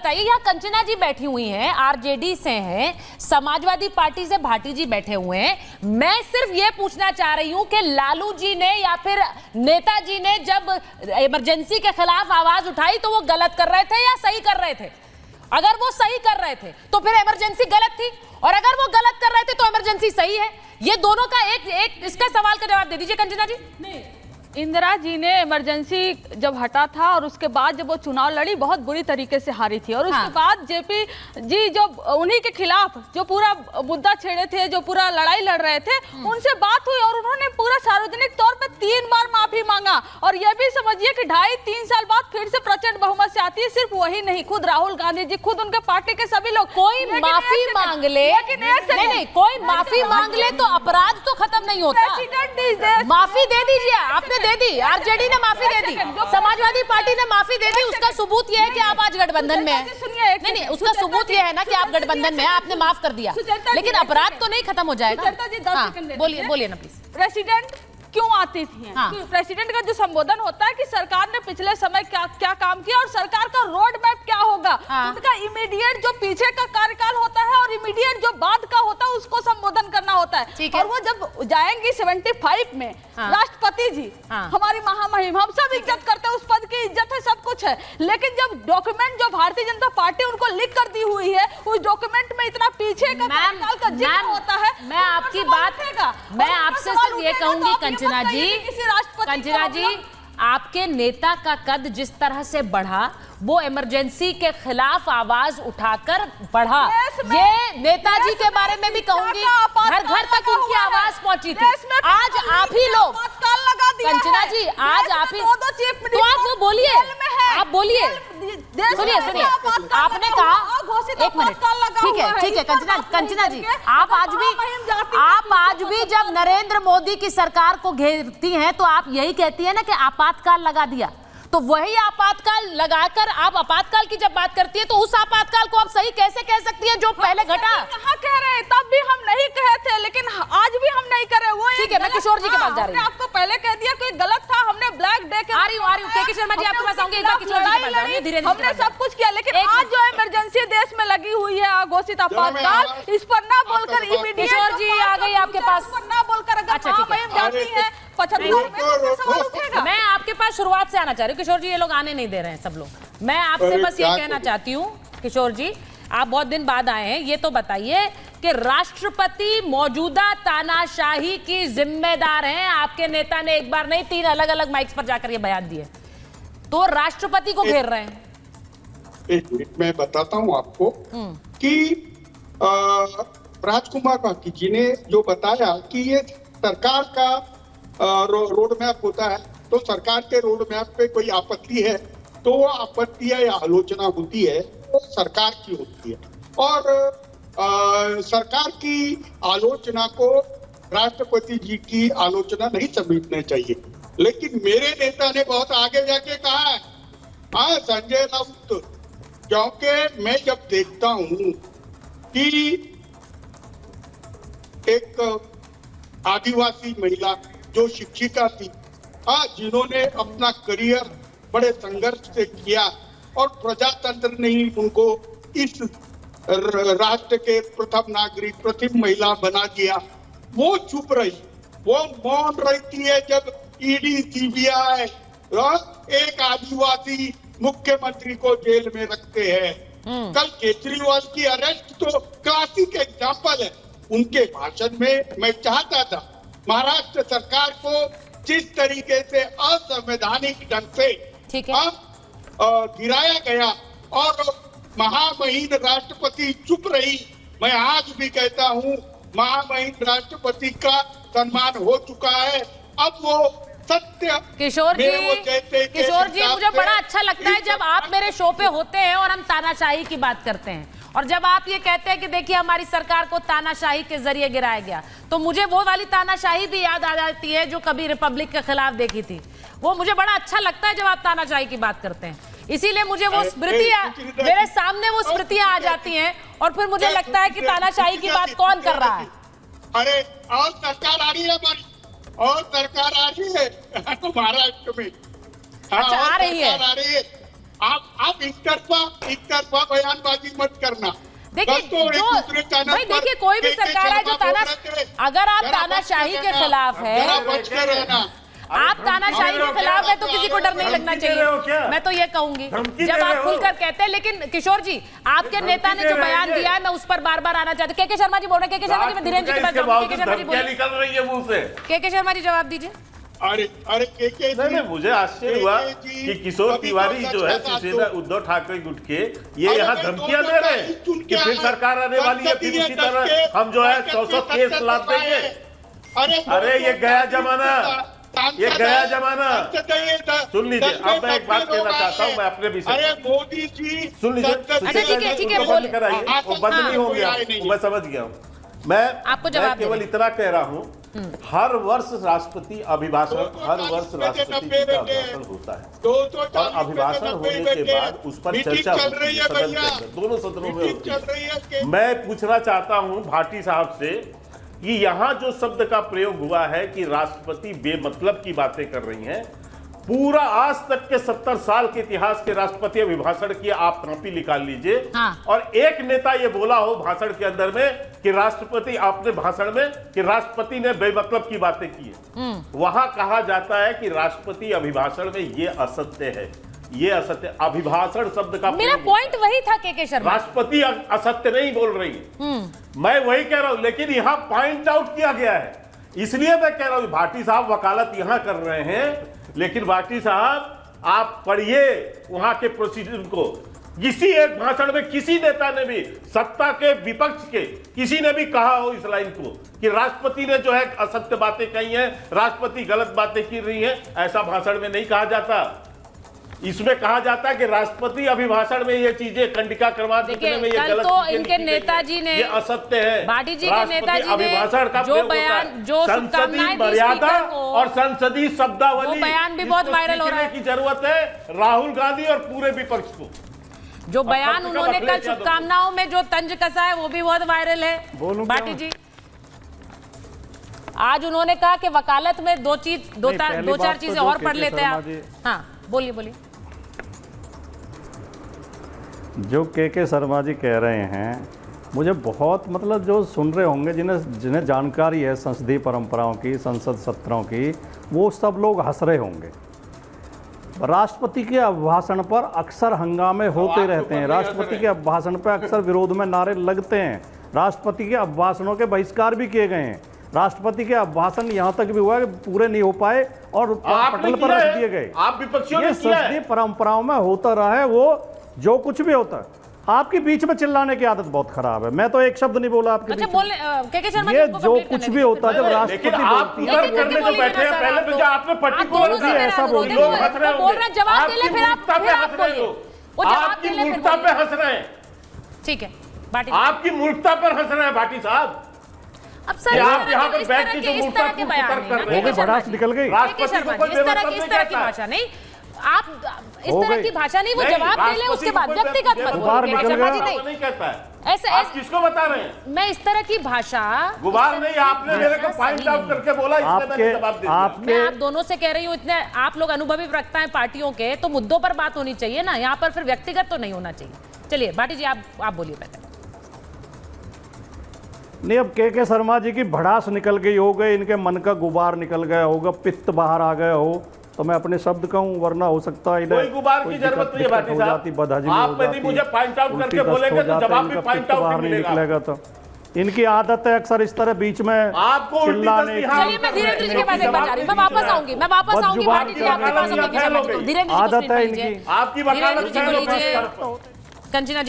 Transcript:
बताइए, यहाँ कंचना जी बैठी हुई हैं, आरजेडी से हैं, समाजवादी पार्टी से भाटी जी बैठे हुए हैं। मैं सिर्फ ये पूछना चाह रही हूँ कि लालू जी ने या फिर नेताजी ने जब इमरजेंसी के खिलाफ आवाज उठाई तो वो गलत कर रहे थे या सही कर रहे थे? अगर वो सही कर रहे थे तो फिर इमरजेंसी गलत थी, और अगर वो गलत कर रहे थे तो इमरजेंसी सही है। ये दोनों का एक इसका सवाल का जवाब दे दीजिए कंचना जी। नहीं, इंदिरा जी ने इमरजेंसी जब हटा था और उसके बाद जब वो चुनाव लड़ी बहुत बुरी तरीके से हारी थी, और उसके बाद जेपी जी जो उन्हीं के खिलाफ जो पूरा मुद्दा छेड़े थे, जो पूरा लड़ाई लड़ रहे थे, उनसे बात हुई और उन्होंने पूरा सार्वजनिक तौर पे 3 बार माफी मांगा। और ये भी समझिए कि 2.5-3 साल बाद फिर से प्रचंड बहुमत से आती है। सिर्फ वही नहीं, खुद राहुल गांधी जी, खुद उनके पार्टी के सभी लोग। कोई माफी मांग ले, नहीं, कोई माफी मांग ले तो अपराध तो खत्म नहीं होता। माफी दे दीजिए, आपने दे दी, आरजेडी ने माफी दे दी, समाजवादी पार्टी ने माफी दे दी। उसका सबूत यह है कि आप आज गठबंधन में हैं। नहीं, उसका सबूत यह है ना कि आप गठबंधन में हैं, आपने माफ कर दिया, लेकिन अपराध तो नहीं खत्म हो जाएगा। बोलिए ना प्लीज। प्रेसिडेंट क्यों आती थी? प्रेसिडेंट का जो संबोधन होता है कि सरकार ने पिछले समय क्या काम किया और सरकार का रोड मैप क्या होगा, उनका इमीडिएट जो पीछे का कार्यकाल होता है और इमीडिएट जो बाद का होता है उसको संबोधन करना होता है। और वो जब जाएंगी 75 में, राष्ट्रपति जी हमारी महामहिम, हम सब इज्जत करते हैं, उस पद की इज्जत है, सब कुछ है, लेकिन जब डॉक्यूमेंट जो भारतीय जनता पार्टी उनको लिख कर दी हुई है, उस डॉक्यूमेंट में इतना पीछे का कार्यकाल का जिक्र होता है। मैं आपकी बात, मैं आपसे सिर्फ ये कहूंगी कंचना जी, आपके नेता का कद जिस तरह से बढ़ा, वो इमरजेंसी के खिलाफ आवाज उठाकर बढ़ा। ये नेताजी के बारे में भी कहूंगी, घर घर तक उनकी आवाज पहुंची थी। आज आप ही लोग, कंचना जी, आज आप ही, तो आप वो बोलिए, आप बोलिए, सुनिए, आपने कहा, एक मिनट, ठीक है कंचना जी, आप आज भी जब नरेंद्र मोदी की सरकार को घेरती हैं तो आप यही कहती है ना कि आपातकाल लगा दिया, तो वही आपातकाल लगाकर आप आपातकाल की जब बात करती है तो उस आपातकाल को आप सही कैसे कह सकती है जो पहले घटा? कहाँ कह रहे हैं, तब भी हम नहीं कहे थे, लेकिन आज भी हम नहीं करे। वो ठीक है, मैं किशोर जी के पास जा रही हूँ। आपको पहले कह दिया कोई गलत था, हमने ब्लैक डे आ रही हूँ के शर्मा जी आपके पास आऊंगी, एक बार किशोर जी के पास जाऊंगी, धीरे हमने सब कुछ किया, लेकिन आज जो इमरजेंसी देश में लगी हुई है, घोषित आपातकाल, इस पर ना बोलकर इमीडिएट किशोर जी आ गई आपके पास, ना बोलकर अगर महामहिम जाती है 75 में सवाल उठेगा। मैं आपके पास शुरुआत से आना चाह रही हूँ किशोर जी, ये लोग आने नहीं दे रहे हैं सब लोग। मैं आपसे बस ये कहना चाहती हूँ किशोर जी, आप बहुत दिन बाद आए हैं, ये तो बताइए कि राष्ट्रपति मौजूदा तानाशाही की जिम्मेदार हैं। आपके नेता ने एक बार नहीं 3 अलग अलग माइक्स पर जाकर ये बयान दिए, तो राष्ट्रपति को घेर रहे हैं। एक मिनट मैं बताता हूं आपको कि राजकुमार बाकी जी ने जो बताया कि ये सरकार का रोड मैप होता है, तो सरकार के रोड मैप पे कोई आपत्ति है तो वो आपत्ति या आलोचना होती है वो सरकार की होती है, और सरकार की आलोचना को राष्ट्रपति जी की आलोचना नहीं समझना चाहिए। लेकिन मेरे नेता ने बहुत आगे जाके कहा है, हाँ संजय राउत, क्योंकि मैं जब देखता हूं कि एक आदिवासी महिला जो शिक्षिका थी, जिन्होंने अपना करियर बड़े संघर्ष से किया और प्रजातंत्र ने ही उनको इस राष्ट्र के प्रथम नागरिक, प्रथम महिला बना दिया, वो चुप रही, वो मौन रहती है जब ईडी सीबीआई एक आदिवासी मुख्यमंत्री को जेल में रखते हैं। कल केजरीवाल की अरेस्ट तो क्लासिक एग्जाम्पल है। उनके भाषण में मैं चाहता था महाराष्ट्र सरकार को जिस तरीके से असंवैधानिक ढंग से गिराया गया और महामहिम राष्ट्रपति चुप रही, मैं आज भी कहता हूं महामहिम राष्ट्रपति का सम्मान हो चुका है। अब वो सत्य किशोर जी मुझे बड़ा अच्छा लगता है जब आप मेरे शो पे होते हैं और हम तानाशाही की बात करते हैं, और जब आप ये कहते हैं कि देखिए हमारी सरकार को तानाशाही के जरिए गिराया गया, तो मुझे वो वाली तानाशाही भी याद आ जाती है जो कभी रिपब्लिक के खिलाफ देखी थी। वो मुझे बड़ा अच्छा लगता है जब आप तानाशाही की बात करते हैं, इसीलिए मुझे वो स्मृतियां मेरे सामने वो स्मृतियां आ जाती हैं और फिर मुझे लगता है कि तानाशाही की बात कौन कर रहा है। अरे और सरकार आ रही है हमारी, और सरकार आ रही है महाराष्ट्र में। अच्छा, आ रही है। आप एक तरफा बयानबाजी मत करना। देखिए बस तो एक दूसरे चैनल भाई पर देखिए कोई भी के सरकार है जो शर्मा बोल ताना, रहे थे। अगर आप जरा तानाशाही बच के रहना, खिलाफ है, जरा बच के रहना। आप तानाशाही के खिलाफ है तो किसी को डर नहीं लगना चाहिए, मैं तो ये कहूंगी जब आप खुलकर कहते हैं। लेकिन किशोर जी, आपके नेता ने जो बयान दिया है मैं उस पर बार बार आना चाहती हूँ। के शर्मा जी बोल रहे हैं, के शर्मा जी, मैं धीरेन्द्र जी के पास जाऊंगी। के शर्मा जी बोलिए, निकल रही है मुंह से। के शर्मा जी जवाब दीजिए। अरे के नहीं, मुझे आश्चर्य हुआ कि किशोर तिवारी जो है शिवसेना उद्धव ठाकरे गुट के ये यहाँ धमकियां दे रहे हैं कि फिर सरकार आने वाली है, फिर उसी तरह हम जो है 100 केस लाद देंगे। अरे ये गया जमाना, ये गया जमाना। सुन लीजिए, अब मैं एक बात कहना चाहता हूँ, मैं अपने विषय। अरे मोदी जी सुन लीजिए, ठीक है, बंद कराइए, वो बंद नहीं हो गया, मैं समझ गया हूँ। मैं आपको जवाब केवल इतना कह रहा हूँ, हर वर्ष राष्ट्रपति अभिभाषण, हर वर्ष राष्ट्रपति जी का अभिभाषण होता है और अभिभाषण होने के बाद उस पर चर्चा होती है सदन के अंदर, दोनों सदनों में होती है। मैं पूछना चाहता हूं भाटी साहब से कि यहाँ जो शब्द का प्रयोग हुआ है कि राष्ट्रपति बेमतलब की बातें कर रही हैं, पूरा आज तक के 70 साल के इतिहास के राष्ट्रपति अभिभाषण की आप कॉपी निकाल लीजिए। हाँ। और एक नेता ये बोला हो भाषण के अंदर में कि राष्ट्रपति, आपने भाषण में कि राष्ट्रपति ने बेमतलब की बातें की है, वहां कहा जाता है कि राष्ट्रपति अभिभाषण में ये असत्य है, ये असत्य। अभिभाषण शब्द का मेरा पॉइंट वही था के शर्मा, राष्ट्रपति असत्य नहीं बोल रही, मैं वही कह रहा हूं, लेकिन यहां पॉइंट आउट किया गया है, इसलिए मैं कह रहा हूं भाटी साहब वकालत यहां कर रहे हैं। लेकिन भाटी साहब आप पढ़िए वहां के प्रोसीजर को। किसी एक भाषण में किसी नेता ने भी, सत्ता के विपक्ष के किसी ने भी कहा हो इस लाइन को कि राष्ट्रपति ने जो है असत्य बातें कही हैं, राष्ट्रपति गलत बातें की रही हैं, ऐसा भाषण में नहीं कहा जाता। इसमें कहा जाता है कि राष्ट्रपति अभिभाषण में ये चीजें कंडिका करवा देने में ये गलत, तो इनके नेताजी ने, ये असत्य है। भाटी जी के नेताजी ने अभिभाषण का जो बयान, जो संसदीय मर्यादा और संसदीय शब्दावली, वो बयान भी बहुत वायरल हो रहा है की जरूरत है राहुल गांधी और पूरे विपक्ष को। जो बयान उन्होंने कल शुभकामनाओं में जो तंज कसा है वो भी बहुत वायरल है। भाटी जी, आज उन्होंने कहा कि वकालत में दो चार चीजें और पढ़ लेते हैं आप। हाँ बोलिए। जो के शर्मा जी कह रहे हैं, मुझे बहुत मतलब जो सुन रहे होंगे, जिन्हें जानकारी है संसदीय परंपराओं की, संसद सत्रों की, वो सब लोग हंस रहे होंगे। राष्ट्रपति के अभिभाषण पर अक्सर हंगामे होते रहते हैं, राष्ट्रपति के अभिभाषण पर अक्सर विरोध में नारे लगते हैं, राष्ट्रपति के अभिभाषणों के बहिष्कार भी किए गए हैं, राष्ट्रपति के अभिभाषण यहाँ तक भी हुआ कि पूरे नहीं हो पाए और पटल पर रख दिए गए। आप विपक्षियों ने ये संसदीय परंपराओं में होता रहा है, वो जो कुछ भी होता है। आपके बीच में चिल्लाने की आदत बहुत खराब है, मैं तो एक शब्द नहीं बोला आपके बीच में। ये जो कुछ भी होता है जब राष्ट्रपति बोलती है, करने जो बैठे हैं पहले तो आपने पर्टिकुलर भी ऐसा बोल लोग हंस रहे होंगे, जवाब दे ले, फिर आप बोलिए। आपकी मूर्खता पे हंस रहे हैं। ठीक है भाटी, आपकी मूर्खता पर हंस रहे हैं भाटी साहब। अब सर आप यहाँ पर बैठ के जो मूर्खता के बयान हो गई, भड़ास निकल गई। राष्ट्रपति को कोई बेमतलब नहीं की कहता। भाषा नहीं, आप इस तरह की भाषा नहीं, वो जवाब दे ले, उसके बाद व्यक्तिगत मत बोलिए। शर्मा जी नहीं कहता है, ऐसे आप किसको बता रहे हैं? मैं इस तरह की भाषा, गुबार नहीं, आपने मेरे को पॉइंट आउट करके बोला, इसलिए मैंने जवाब दे दिया। मैं आप दोनों से कह रही हूँ, इतने आप लोग अनुभवी वक्ता हैं पार्टियों के, तो मुद्दों पर बात होनी चाहिए ना, यहाँ पर फिर व्यक्तिगत तो नहीं होना चाहिए। चलिए भाटी जी आप बोलिए पहले। नहीं, अब के शर्मा जी की भड़ास निकल गई हो गई, इनके मन का गुबार निकल गया होगा, पित्त बाहर आ गया हो, तो मैं अपने शब्द कहूँ, वरना हो सकता है कोई गुबार की जरूरत नहीं है भाटी साहब। आप यदि मुझे पॉइंट आउट करके बोलेंगे तो जवाब भी पॉइंट आउट बाहर नहीं निकलेगा। तो इनकी आदत है अक्सर इस तरह बीच में आपको चिल्लाने की। चलिए मैं धीरेन्द्र जी के पास एक बार जा रही हूँ, मैं वापस आऊंगी भाटी जी आपके पास। आदत है इनकी। आपकी वकालत कंचना जी